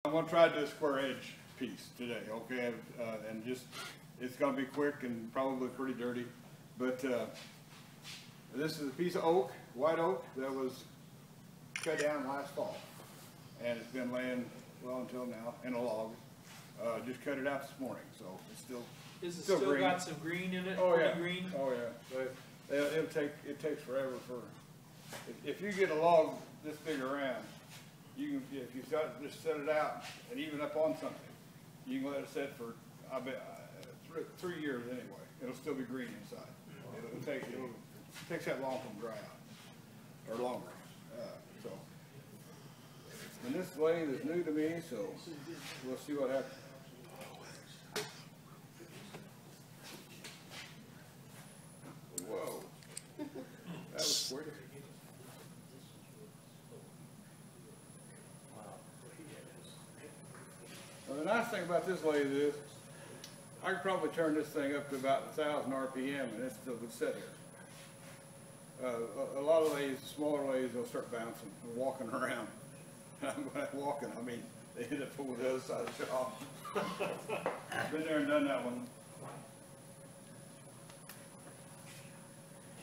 I'm going to try to do a square edge piece today, okay? And just, it's going to be quick and probably pretty dirty. But this is a piece of oak, white oak, that was cut down last fall. And it's been laying, well, until now, in a log. Just cut it out this morning, so it's still Is it still green. got some green in it? Oh yeah, green? oh yeah. But it takes forever for. If you get a log this big around, you can, if you just set it out and even up on something, you can let it sit for, I bet, 3 years anyway. It'll still be green inside. It takes that long to dry out, or longer. So, and this lathe is new to me, so we'll see what happens. Whoa, that was quick. Well, the nice thing about this lathe is, I could probably turn this thing up to about 1,000 RPM and it still would sit here. A lot of lathes, smaller lathes, they'll start bouncing and walking around. And when I'm walking, I mean, they end up pulling the other side of the shop. Been there and done that one.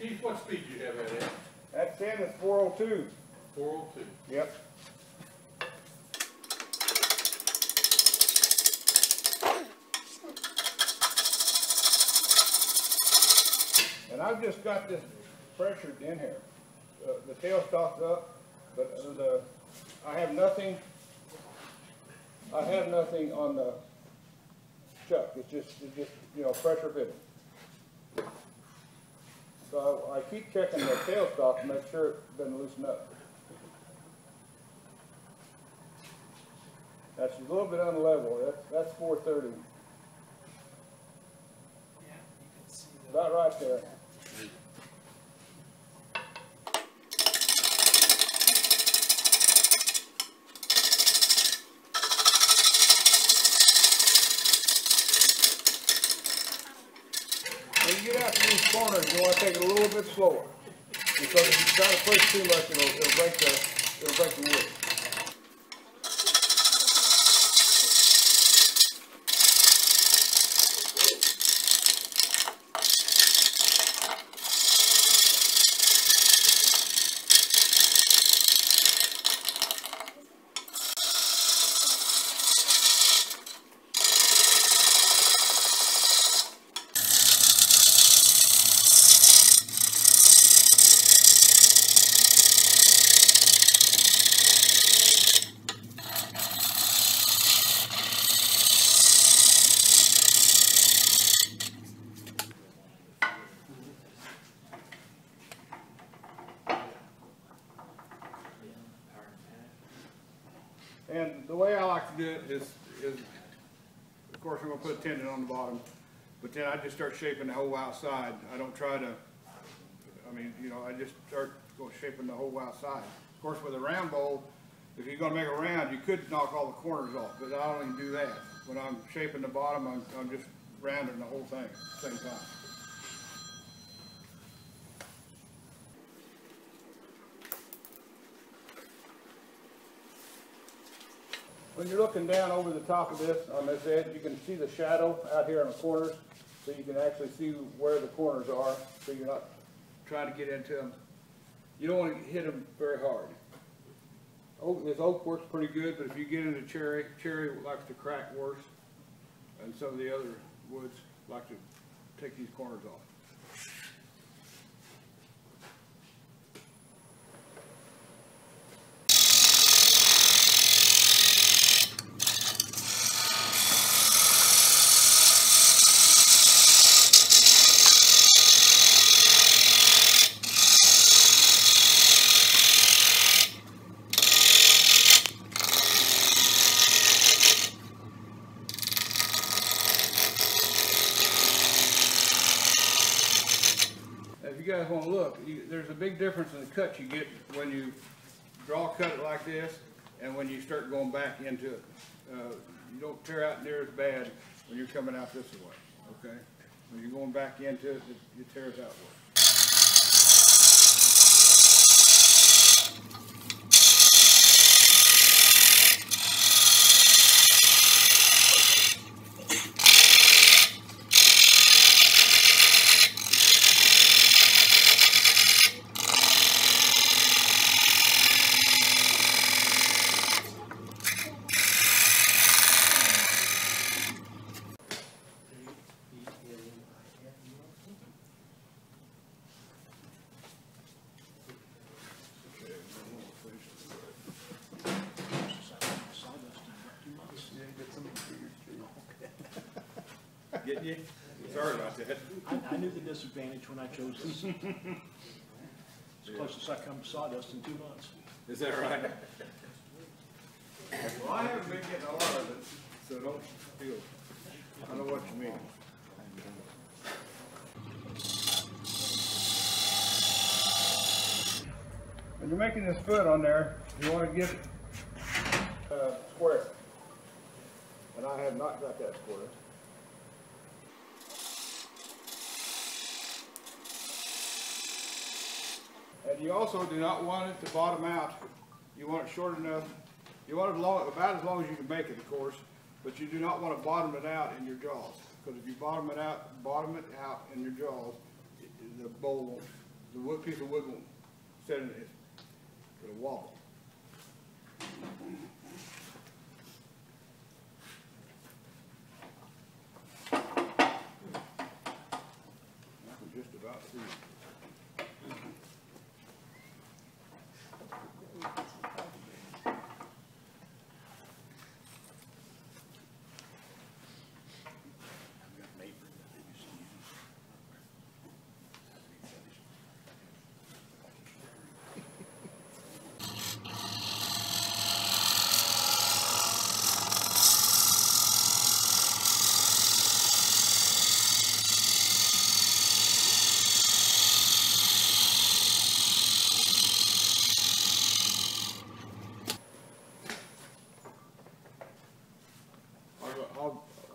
Keith, what speed do you have at it? That 10 is 402. 402. Yep. And I've just got this pressured in here. The tailstock's up, but I have nothing. I have nothing on the chuck. It's just you know, pressure fitting. So I keep checking the tailstock to make sure it doesn't loosen up. That's a little bit unlevel. That's 430. Yeah, you can see that. About right there. When you get out to these corners, you want to take it a little bit slower, because if you try to push too much, it'll break the wood. And the way I like to do it is of course I'm going to put a tendon on the bottom, but then I just start shaping the whole outside. I don't try to, I mean, you know, I just start shaping the whole outside. Of course with a round bowl, if you're going to make a round, you could knock all the corners off, but I don't even do that. When I'm shaping the bottom, I'm just rounding the whole thing at the same time. When you're looking down over the top of this, on this edge, you can see the shadow out here in the corners, so you can actually see where the corners are, so you're not trying to get into them. You don't want to hit them very hard. This oak works pretty good, but if you get into cherry likes to crack worse, and some of the other woods like to take these corners off. You guys want to look, there's a big difference in the cut you get when you draw cut it like this and when you start going back into it. You don't tear out near as bad when you're coming out this way, okay? When you're going back into it, it tears out worse. Getting you? Sorry about that. I knew the disadvantage when I chose this. It's closest I come to sawdust in 2 months. Is that right? Well, I haven't been getting a lot of it, so don't feel, I know what you mean. When you're making this foot on there, you want to get it square. And I have not got that square. And you also do not want it to bottom out. You want it short enough. You want it long, about as long as you can make it, of course, but you do not want to bottom it out in your jaws. Because if you bottom it out in your jaws, the bowl won't, the wood piece of wood won't sit in it. It'll wobble. I can just about see it.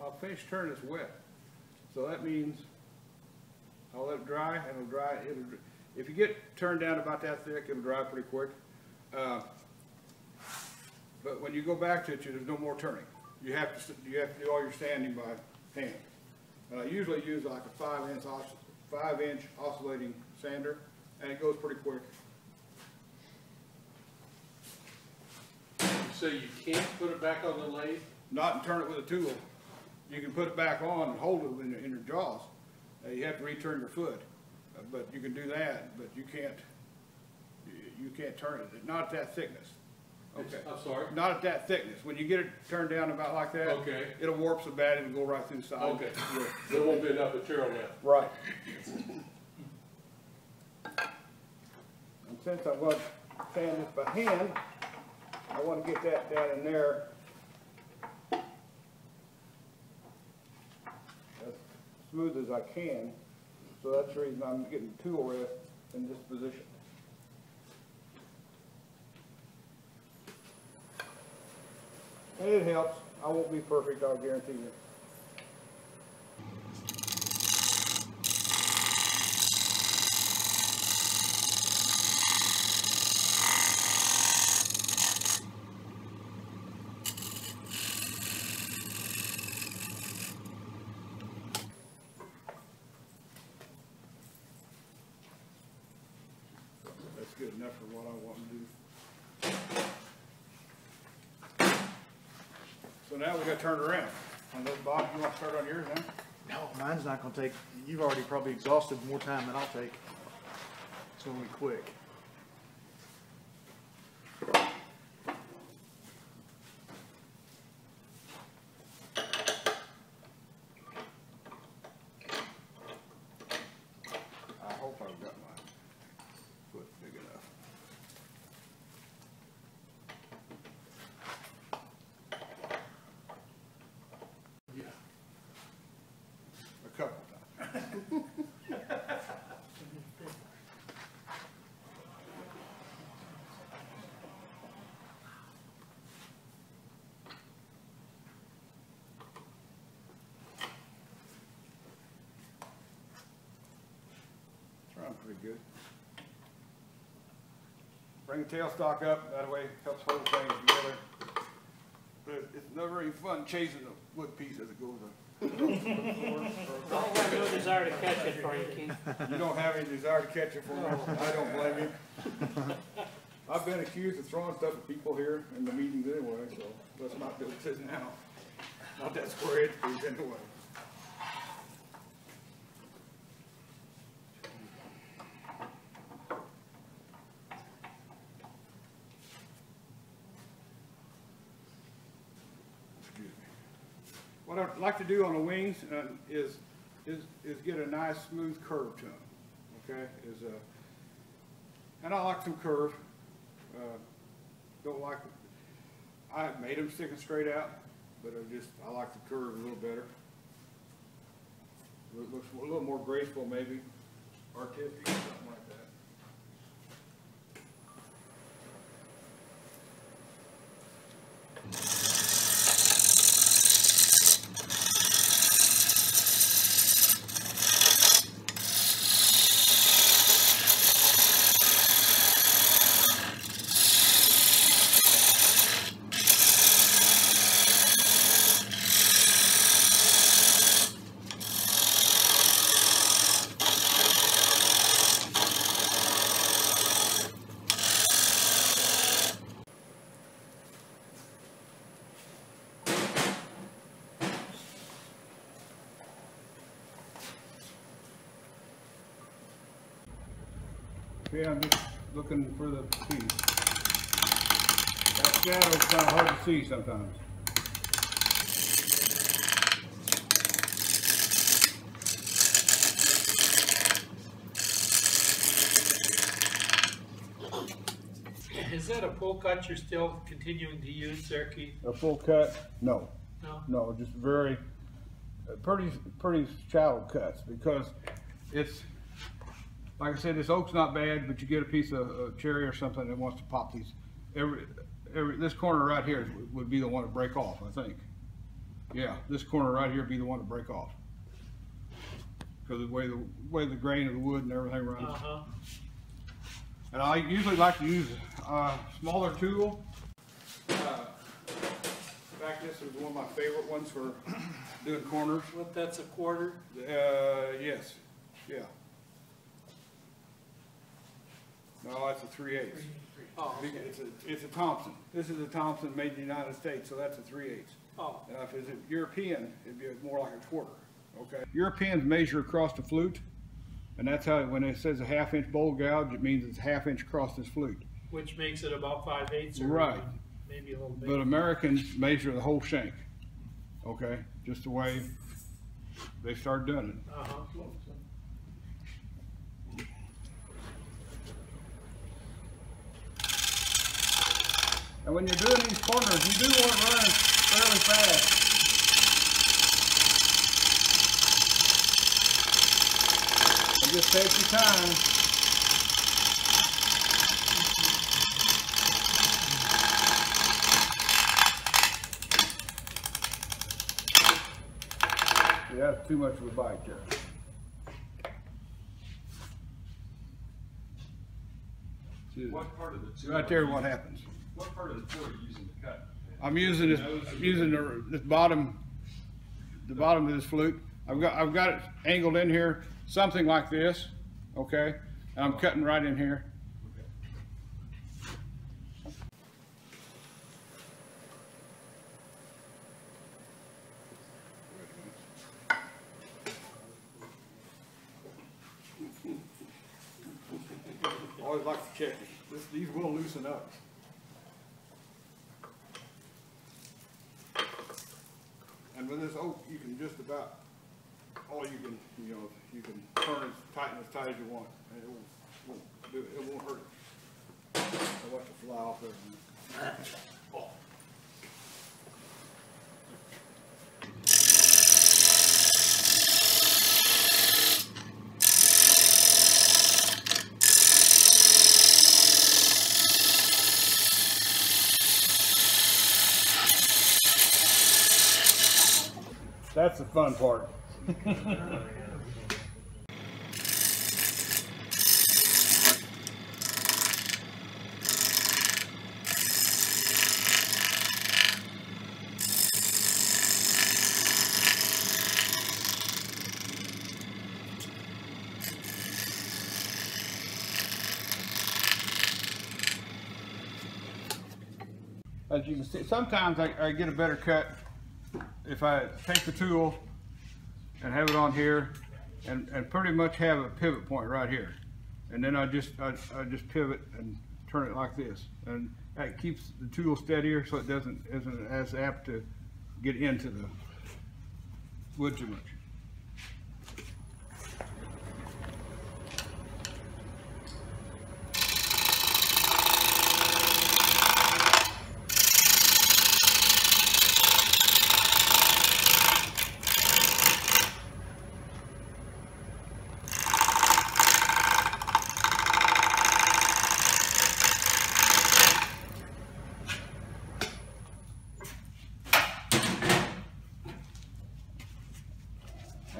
I'll finish turning this wet. So that means I'll let it dry, and it'll dry. If you get turned down about that thick, it'll dry pretty quick. But when you go back to it, there's no more turning. You have to do all your sanding by hand. I usually use like a 5-inch oscillating sander, and it goes pretty quick. So you can't put it back on the lathe? Not and turn it with a tool. You can put it back on and hold it in your jaws. You have to return your foot, but you can do that. But you can't turn it. Not at that thickness. Okay. I'm sorry? Not at that thickness. When you get it turned down about like that, okay, it'll warp so bad it'll go right through the side. Okay. There won't be enough material left. Right. And since I'm going to sand this by hand, I want to get that down in there as smooth as I can. So that's the reason I'm getting the tool rest in this position. And it helps. I won't be perfect, I'll guarantee you. That's good enough for what I want to do. So now we got to turn it around. And then Bob, you want to start on yours now? No, mine's not gonna take, you've already probably exhausted more time than I'll take. It's gonna be quick. I hope I've got my foot big enough. Yeah. A couple times. Trying pretty good. Bring the tailstock up, that way it helps hold things together. But it's not very fun chasing the wood piece as it goes up. I don't have no desire to catch it for you, Keith. You don't have any desire to catch it for me? I don't blame you. I've been accused of throwing stuff at people here in the meetings anyway, so let's not do this now. Not that square edge piece anyway. Excuse me. what I'd like to do on the wings is get a nice smooth curve to them. Okay, and I like some curve. Don't like. I made them sticking straight out, but I like the curve a little better. It looks a little more graceful, maybe artistic, something like that. Yeah, I'm just looking for the piece. That shadow's kind of hard to see sometimes. Is that a pull cut you're still continuing to use there, Keith? A full cut? No. No? No, just very, pretty shallow cuts, because it's, like I said, this oak's not bad, but you get a piece of cherry or something that wants to pop these. This corner right here would be the one to break off, I think. Yeah, this corner right here would be the one to break off, because of the way the grain of the wood and everything runs. Uh-huh. And I usually like to use a smaller tool. In fact, this is one of my favorite ones for doing corners. What, that's a quarter? Yes, yeah. No, that's a 3/8. Oh, okay. It's a Thompson. This is a Thompson made in the United States, so that's a 3/8. Oh. Now, if it's a European, it'd be more like a quarter. Okay. Europeans measure across the flute, and that's how, when it says a 1/2-inch bowl gouge, it means it's a 1/2 inch across this flute. Which makes it about 5/8 or Right. Maybe a little bit. But Americans measure the whole shank. Okay, just the way they started doing it. Uh-huh. And when you're doing these corners, you do want it running fairly fast. And just take your time. Yeah, that's too much of a bite there. What part of the tool? Right there, what happens? What part of the tool are you using to cut? I'm using this bottom of this flute. I've got it angled in here, something like this, okay? And I'm cutting right in here. Always like to check it. These will loosen up. And with this oak, you can just about, you can turn as tight as you want, and it won't hurt it. I'll let it fly off there. Oh. That's the fun part. As you can see, sometimes I get a better cut if I take the tool and have it on here and pretty much have a pivot point right here. And then I just pivot and turn it like this. And that keeps the tool steadier, so it isn't as apt to get into wood too much.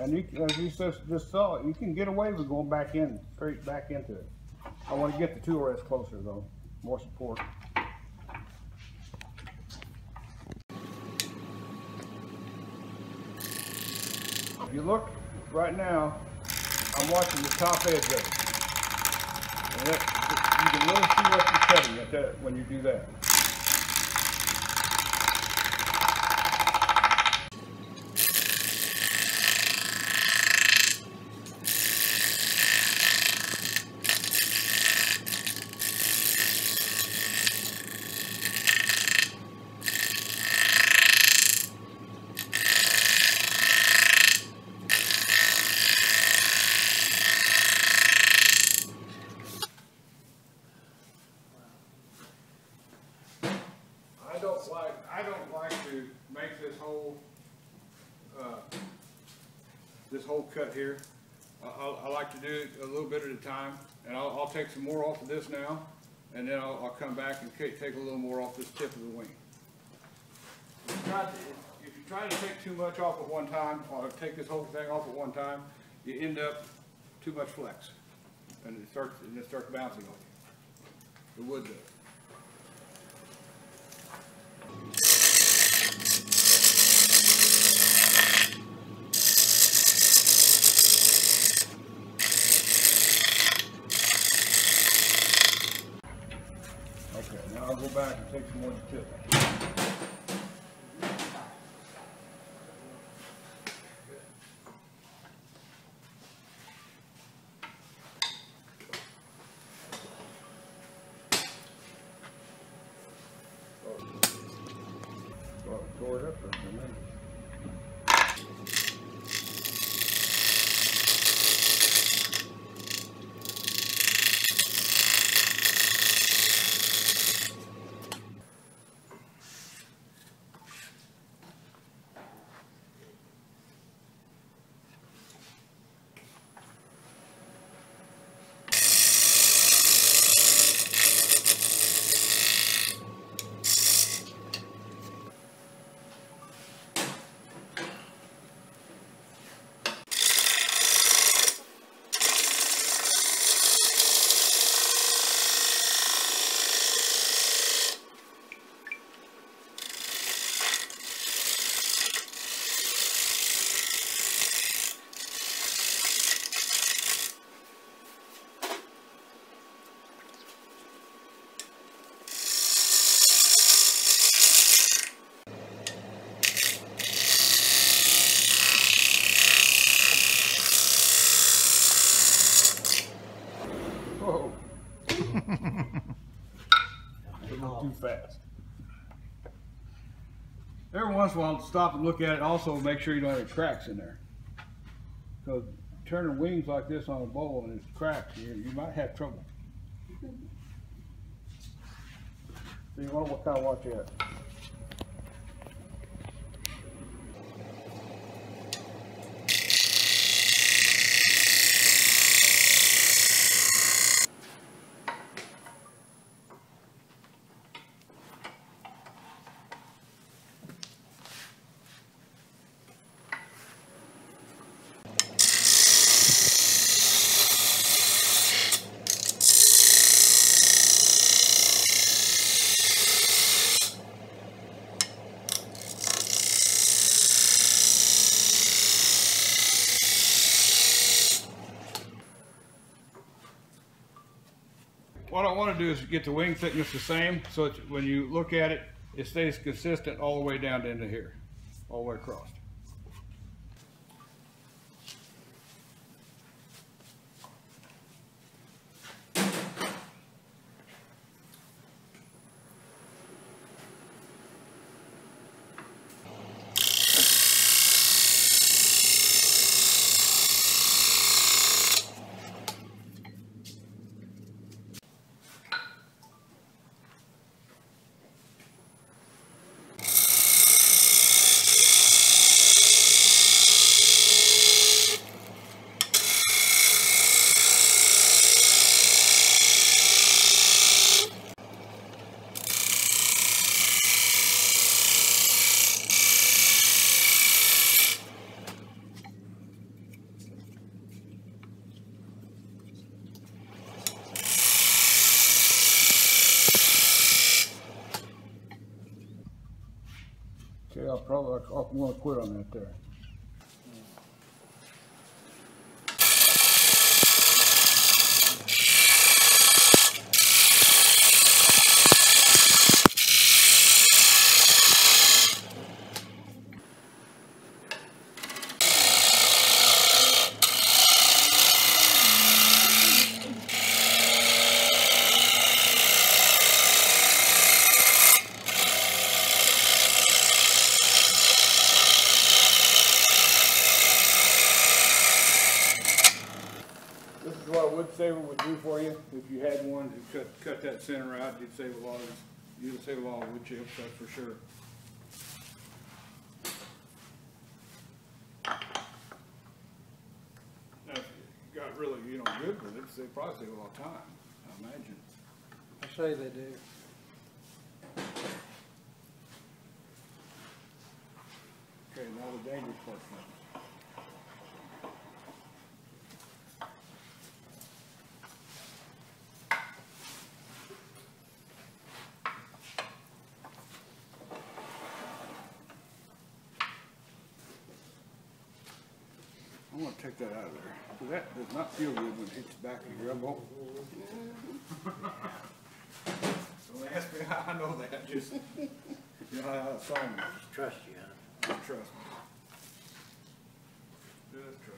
And you, as you just saw, you can get away with going back in, straight back into it. I want to get the tool rest closer though, more support. If you look right now, I'm watching the top edge of it. And that, you can really see what you're cutting at that when you do that. I don't like to make this whole cut here. I like to do it a little bit at a time, and I'll take some more off of this now, and then I'll come back and take a little more off this tip of the wing. If you try to take too much off at one time, or take this whole thing off at one time, you end up too much flex, and it starts bouncing on you. The wood does. Okay, now I'll go back and take some more tip. Tore it up for a minute. Whoa. Too fast. Every once in a while, stop and look at it. Also, make sure you don't have any cracks in there. Because turning wings like this on a bowl and it's cracks, you might have trouble. So you want to kind of watch that. What I want to do is get the wing thickness the same, so that when you look at it, it stays consistent all the way down to into here, all the way across. Okay, I'll wanna quit on that there. This is what a wood saver would do for you. If you had one to cut that center out, you'd save a lot of wood chips, that's for sure. Now, if you got really, good with it, they probably save a lot of time, I imagine. I say they do. Okay, now the dangerous part comes. I want to take that out of there, because that does not feel good when it hits the back of your elbow. Don't ask me how I know that, just, you know how that song goes. Trust you, huh? Just trust me. Just trust.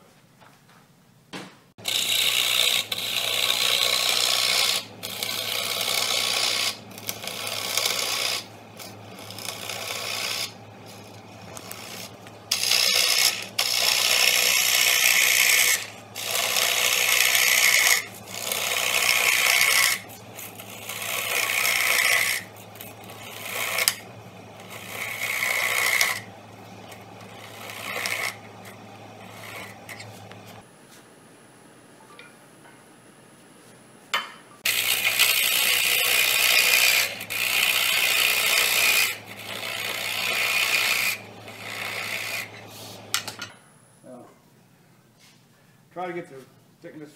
Try to get the thickness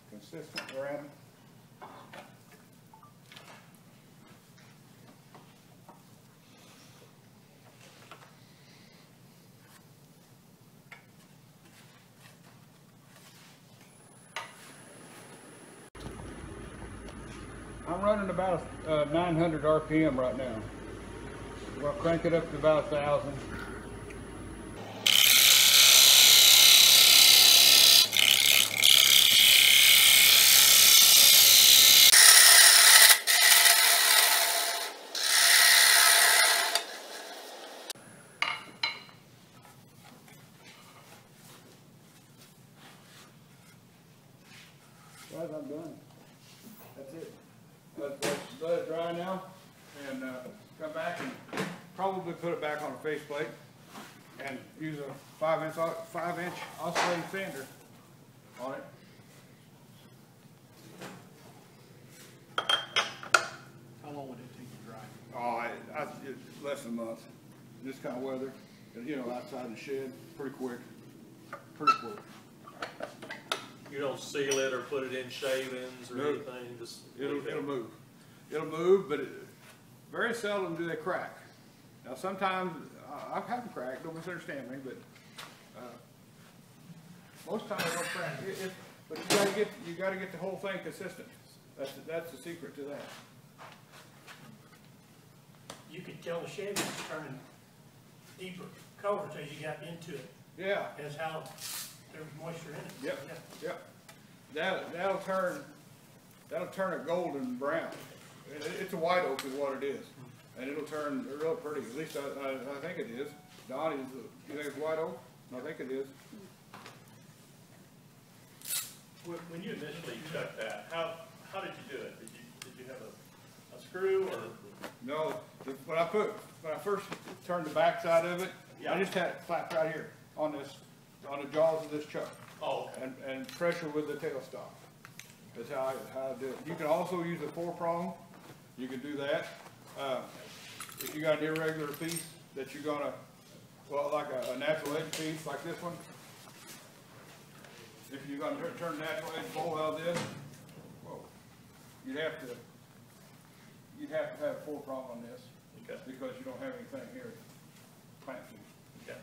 consistent around. I'm running about 900 RPM right now. We'll crank it up to about 1,000. Guys, I'm done. That's it. Let it dry now, and come back and probably put it back on a faceplate, and use a 5-inch oscillating sander on it. How long would it take to dry? Oh, it's less than a month. This kind of weather, outside in the shed, pretty quick. Pretty quick. You don't seal it or put it in shavings or Nope. anything, just. It'll move. It'll move, but very seldom do they crack. Now, sometimes, I've had them crack, don't misunderstand me, but, most times they don't crack. But you gotta get the whole thing consistent. That's the secret to that. You could tell the shavings turning deeper color as you got into it, Yeah, as how there's moisture in it. yep, Yeah. yep. That'll turn a golden brown. It's a white oak is what it is. And it'll turn real pretty, at least I think it is. Donnie, you think it's white oak? I think it is. When you initially cut that, how did you do it? Did you have a screw or? No, when I first turned the back side of it, I just had it flat right here on the jaws of this chuck. Oh, okay. And pressure with the tailstock. That's how I do it. You can also use a 4-prong. You can do that. If you got an irregular piece that you're gonna, like a natural edge piece like this one. If you're gonna turn natural edge bowl out of this, you'd have to have a 4-prong on this. Okay. Because you don't have anything here. plant food. Okay.